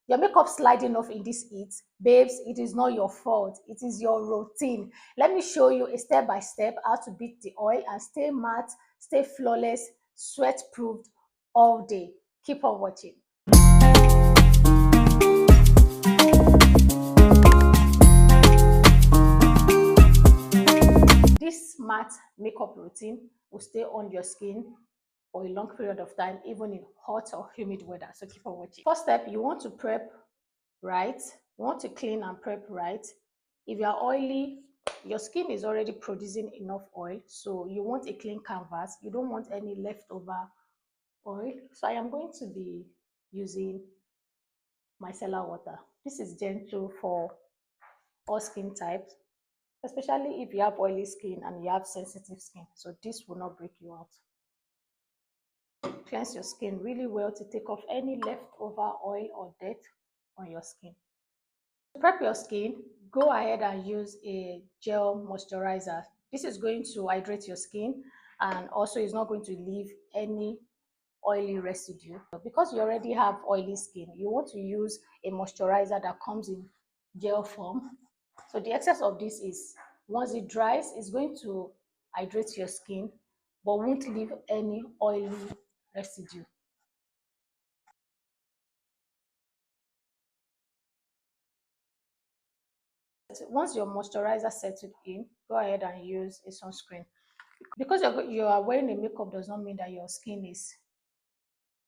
Your makeup sliding off in this heat, babes, it is not your fault. It is your routine. Let me show you a step by step how to beat the oil and stay matte, stay flawless, sweat proofed all day. Keep on watching. This matte makeup routine will stay on your skin for a long period of time, even in hot or humid weather. So keep on watching. First step, you want to prep right. You want to clean and prep right. If you are oily, your skin is already producing enough oil, so you want a clean canvas. You don't want any leftover oil. So I am going to be using micellar water. This is gentle for all skin types, especially if you have oily skin and you have sensitive skin. So this will not break you out. Cleanse your skin really well to take off any leftover oil or dirt on your skin. To prep your skin, go ahead and use a gel moisturizer. This is going to hydrate your skin and also is not going to leave any oily residue. Because you already have oily skin, you want to use a moisturizer that comes in gel form. So the excess of this is, once it dries, it's going to hydrate your skin but won't leave any oily residue. Once your moisturizer settled in, go ahead and use a sunscreen. Because you are wearing a makeup does not mean that your skin is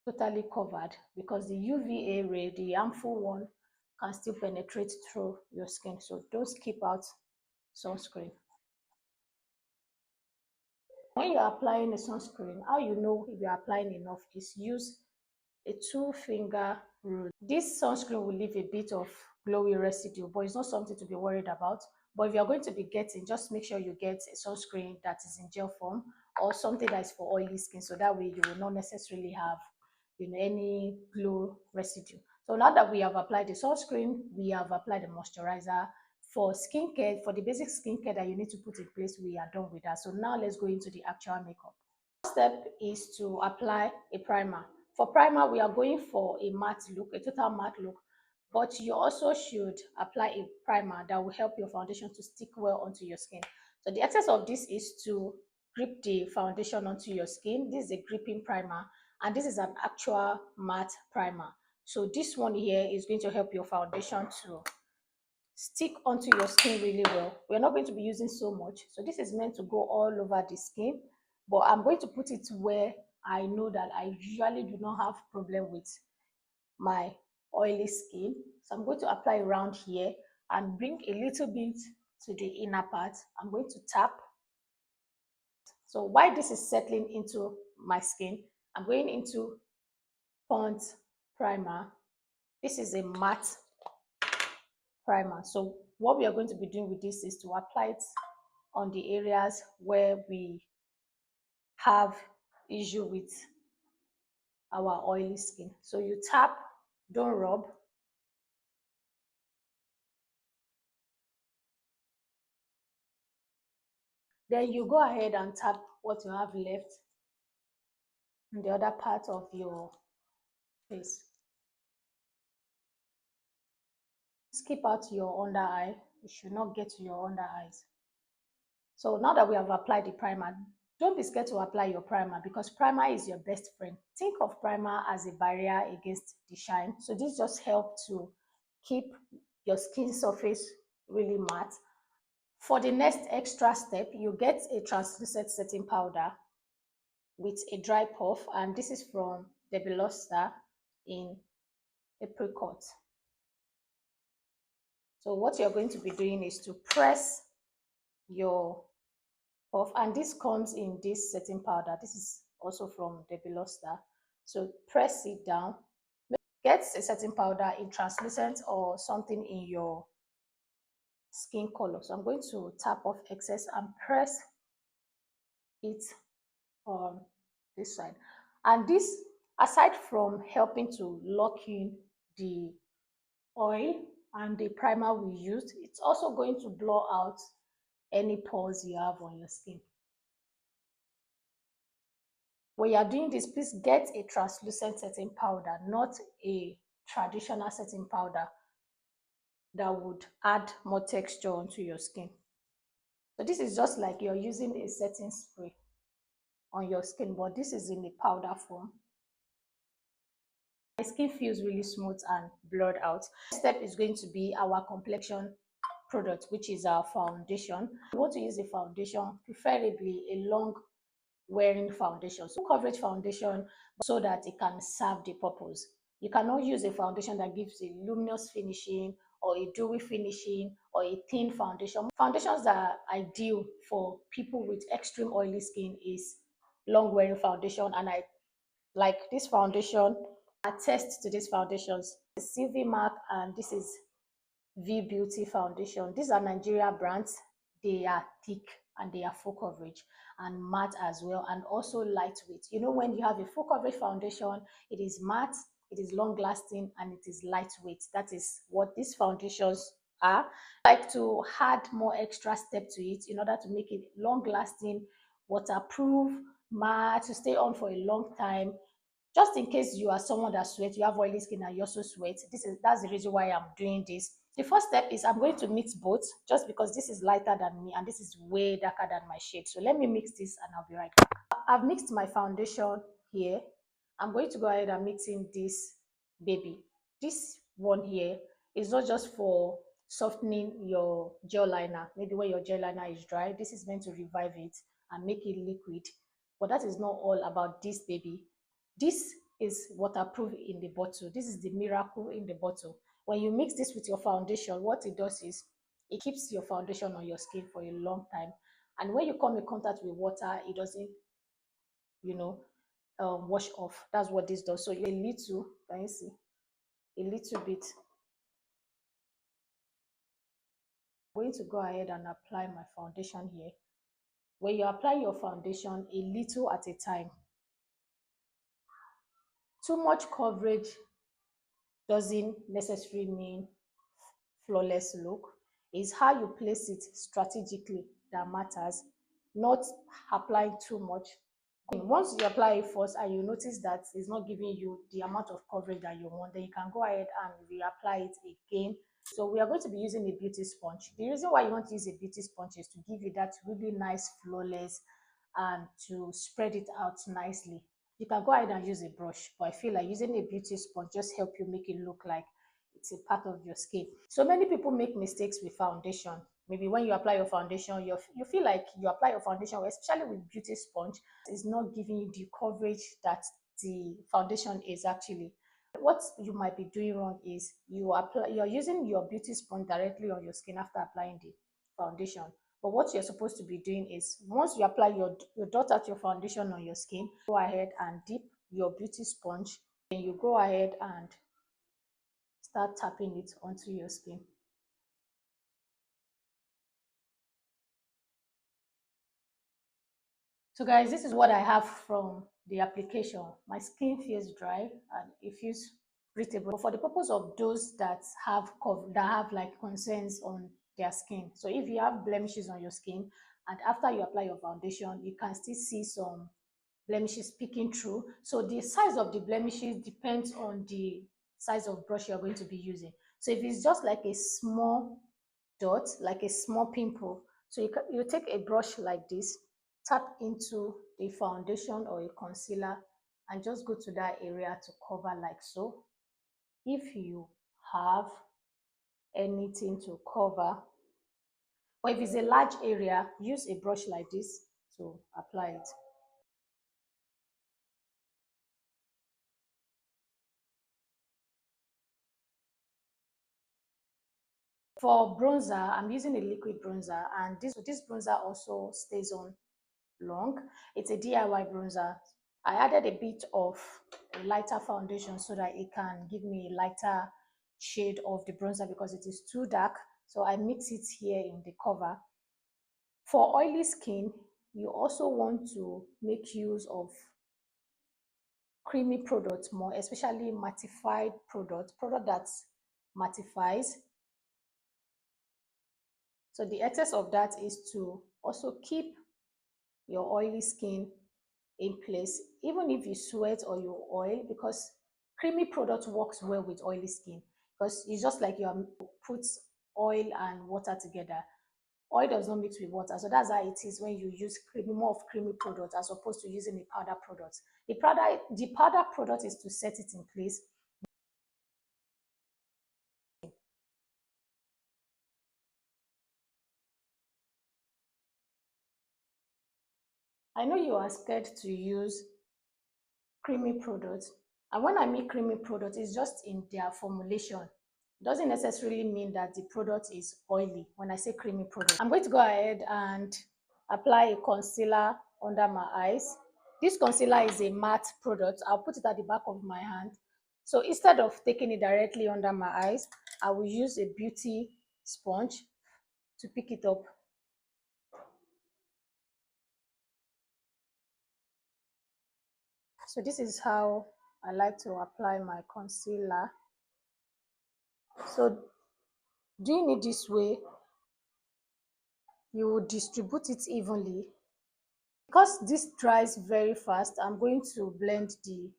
totally covered, because the UVA ray, the harmful one, can still penetrate through your skin. So don't skip out sunscreen. When you're applying a sunscreen, how you know if you're applying enough is use a 2-finger rule. This sunscreen will leave a bit of glowy residue, but it's not something to be worried about. But if you're going to be getting, just make sure you get a sunscreen that is in gel form or something that is for oily skin, so that way you will not necessarily have any glow residue. So now that we have applied the sunscreen, we have applied the moisturizer. For skincare, for the basic skincare that you need to put in place, we are done with that. So now let's go into the actual makeup. First step is to apply a primer. For primer, we are going for a matte look, a total matte look, but you also should apply a primer that will help your foundation to stick well onto your skin. So the essence of this is to grip the foundation onto your skin. This is a gripping primer, and this is an actual matte primer. So this one here is going to help your foundation to stick onto your skin really well. We're not going to be using so much, so this is meant to go all over the skin, but I'm going to put it where I know that I usually do not have problem with my oily skin. So I'm going to apply around here and bring a little bit to the inner part. I'm going to tap. So while this is settling into my skin, I'm going into POND primer. This is a matte primer. So what we are going to be doing with this is to apply it on the areas where we have issue with our oily skin. So you tap, don't rub. Then you go ahead and tap what you have left in the other part of your face. Skip out your under eye. You should not get to your under eyes. So now that we have applied the primer, don't be scared to apply your primer, because primer is your best friend. Think of primer as a barrier against the shine. So this just helps to keep your skin surface really matte. For the next extra step, you get a translucent setting powder with a dry puff, and this is from Debbyluster in apricot. So what you're going to be doing is to press your puff, and this comes in this setting powder. This is also from Debbyluster. So press it down. Get a setting powder in translucent or something in your skin color. So I'm going to tap off excess and press it on this side. And this, aside from helping to lock in the oil and the primer we used, it's also going to blow out any pores you have on your skin. When you are doing this, please get a translucent setting powder, not a traditional setting powder that would add more texture onto your skin. So this is just like you're using a setting spray on your skin, but this is in the powder form. My skin feels really smooth and blurred out. Next step is going to be our complexion product, which is our foundation. You want to use a foundation, preferably a long wearing foundation, so coverage foundation, so that it can serve the purpose. You cannot use a foundation that gives a luminous finishing or a dewy finishing or a thin foundation. Foundations that are ideal for people with extreme oily skin is long wearing foundation, and I like this foundation. Attest to these foundations. Sylvimak and this is Veebeauty foundation. These are Nigeria brands. They are thick and they are full coverage and matte as well, and also lightweight. You know, when you have a full coverage foundation, it is matte, it is long lasting, and it is lightweight. That is what these foundations are. I like to add more extra step to it in order to make it long lasting, waterproof, matte, to stay on for a long time, just in case you are someone that sweats, you have oily skin and you also sweat. That's the reason why I'm doing this. The first step is I'm going to mix both, just because this is lighter than me and this is way darker than my shade. So let me mix this and I'll be right back. I've mixed my foundation here. I'm going to go ahead and mix in this baby. This one here is not just for softening your gel liner. Maybe when your gel liner is dry, this is meant to revive it and make it liquid. But that is not all about this baby. This is waterproof in the bottle. This is the miracle in the bottle. When you mix this with your foundation, what it does is it keeps your foundation on your skin for a long time. And when you come in contact with water, it doesn't, you know, wash off. That's what this does. So a little, can you see? A little bit. I'm going to go ahead and apply my foundation here. When you apply your foundation, a little at a time. Too much coverage doesn't necessarily mean flawless look. Is how you place it strategically that matters, not applying too much. Once you apply it first and you notice that it's not giving you the amount of coverage that you want, then you can go ahead and reapply it again. So we are going to be using a beauty sponge. The reason why you want to use a beauty sponge is to give you that really nice flawless and to spread it out nicely. You can go ahead and use a brush, but I feel like using a beauty sponge just help you make it look like it's a part of your skin. So many people make mistakes with foundation. Maybe when you apply your foundation, you feel like you apply your foundation, especially with beauty sponge, it's not giving you the coverage that the foundation is actually. What you might be doing wrong is you're using your beauty sponge directly on your skin after applying the foundation. But what you're supposed to be doing is once you apply your dot at your foundation on your skin, go ahead and dip your beauty sponge. Then you go ahead and start tapping it onto your skin. So guys, this is what I have from the application. My skin feels dry and it feels breathable. But for the purpose of those that have like concerns on their skin. So if you have blemishes on your skin and after you apply your foundation, you can still see some blemishes peeking through. So the size of the blemishes depends on the size of brush you're going to be using. So if it's just like a small dot, like a small pimple, so you take a brush like this, tap into a foundation or a concealer and just go to that area to cover like so. If you have anything to cover, or if it's a large area, use a brush like this to apply it. For bronzer, I'm using a liquid bronzer, and this bronzer also stays on long. It's a DIY bronzer. I added a bit of a lighter foundation so that it can give me a lighter shade of the bronzer because it is too dark. So I mix it here in the cover. For oily skin, you also want to make use of creamy products more, especially mattified product that mattifies. So the excess of that is to also keep your oily skin in place, even if you sweat or you oil, because Creamy product works well with oily skin because it's just like you put oil and water together. Oil does not mix with water, so that's how it is when you use creamy, more of creamy product as opposed to using a powder product. The powder product is to set it in place. I know you are scared to use creamy products, and when I mean creamy product, it's just in their formulation. It doesn't necessarily mean that the product is oily. When I say creamy product, I'm going to go ahead and apply a concealer under my eyes. This concealer is a matte product. I'll put it at the back of my hand. So instead of taking it directly under my eyes, I will use a beauty sponge to pick it up. So this is how I like to apply my concealer. So doing it this way, you will distribute it evenly. Because this dries very fast, I'm going to blend the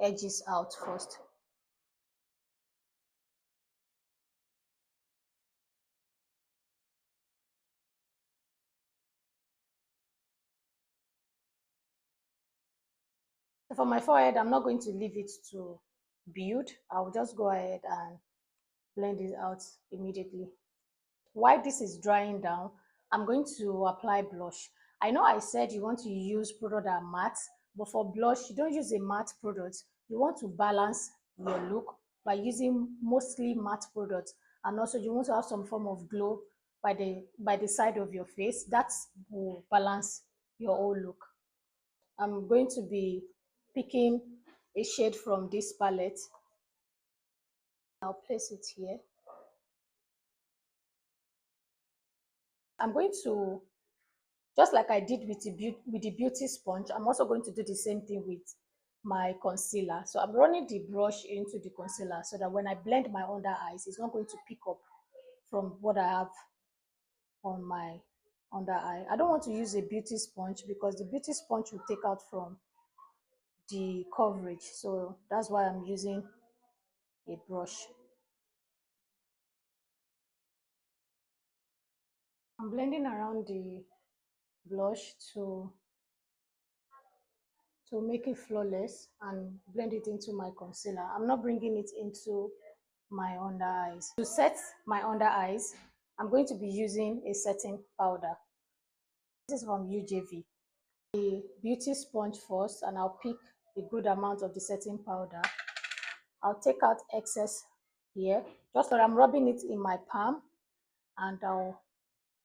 edges out first. For my forehead, I'm not going to leave it to build. I'll just go ahead and blend it out immediately. While this is drying down, I'm going to apply blush. I know I said you want to use product that are matte, but for blush, you don't use a matte product. You want to balance your look by using mostly matte products, and also you want to have some form of glow by the side of your face. That will balance your whole look. I'm going to be picking a shade from this palette. I'll place it here. I'm going to, just like I did with the beauty sponge, I'm also going to do the same thing with my concealer. So I'm running the brush into the concealer so that when I blend my under eyes, it's not going to pick up from what I have on my under eye. I don't want to use a beauty sponge because the beauty sponge will take out from the coverage. So that's why I'm using a brush. I'm blending around the blush to make it flawless and blend it into my concealer. I'm not bringing it into my under eyes. To set my under eyes, I'm going to be using a setting powder. This is from UJV. The beauty sponge first, and I'll pick a good amount of the setting powder. I'll take out excess here, just so I'm rubbing it in my palm, and I'll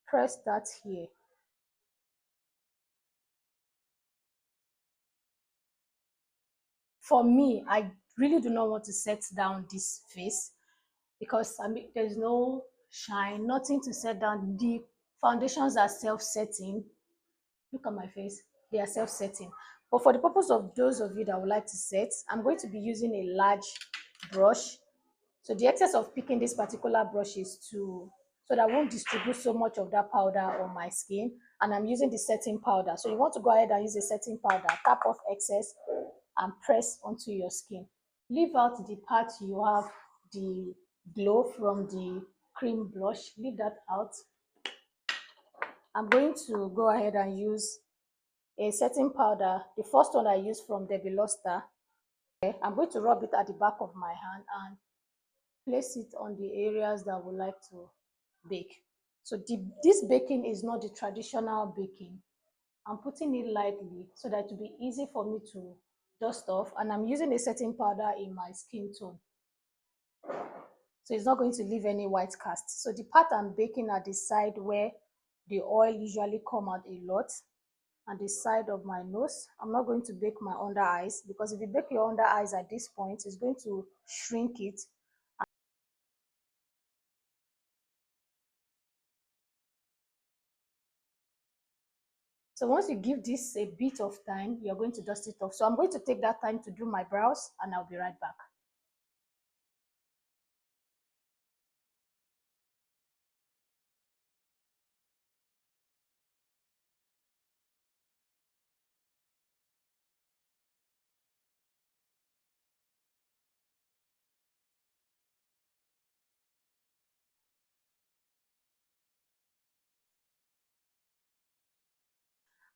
press that here. For me, I really do not want to set down this face because I mean there's no shine, nothing to set down. The foundations are self-setting. Look at my face, they are self-setting. But for the purpose of those of you that would like to set, I'm going to be using a large brush. So the excess of picking this particular brush is to so that I won't distribute so much of that powder on my skin. And I'm using the setting powder. So you want to go ahead and use a setting powder, tap off excess and press onto your skin. Leave out the part you have the glow from the cream blush. Leave that out. I'm going to go ahead and use a setting powder. The first one I used from Debbyluster. I'm going to rub it at the back of my hand and place it on the areas that I would like to bake. So this baking is not the traditional baking. I'm putting it lightly so that it will be easy for me to dust off, and I'm using a setting powder in my skin tone. So it's not going to leave any white cast. So the part I'm baking at the side where the oil usually come out a lot, and the side of my nose. I'm not going to bake my under eyes because if you bake your under eyes at this point, it's going to shrink it. So once you give this a bit of time, you're going to dust it off. So I'm going to take that time to do my brows and I'll be right back.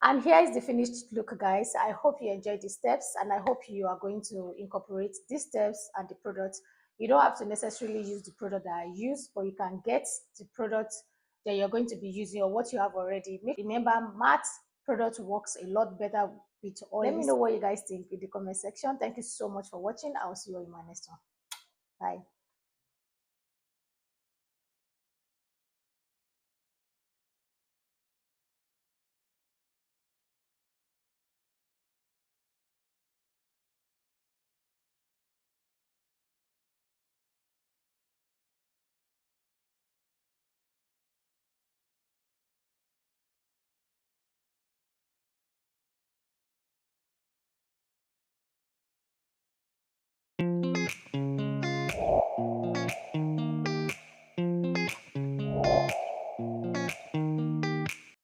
And here is the finished look, guys. I hope you enjoyed the steps, and I hope you are going to incorporate these steps and the product. You don't have to necessarily use the product that I use, but you can get the product that you're going to be using or what you have already. Remember, matte product works a lot better with oil. Let me know what you guys think in the comment section. Thank you so much for watching. I'll see you in my next one. Bye.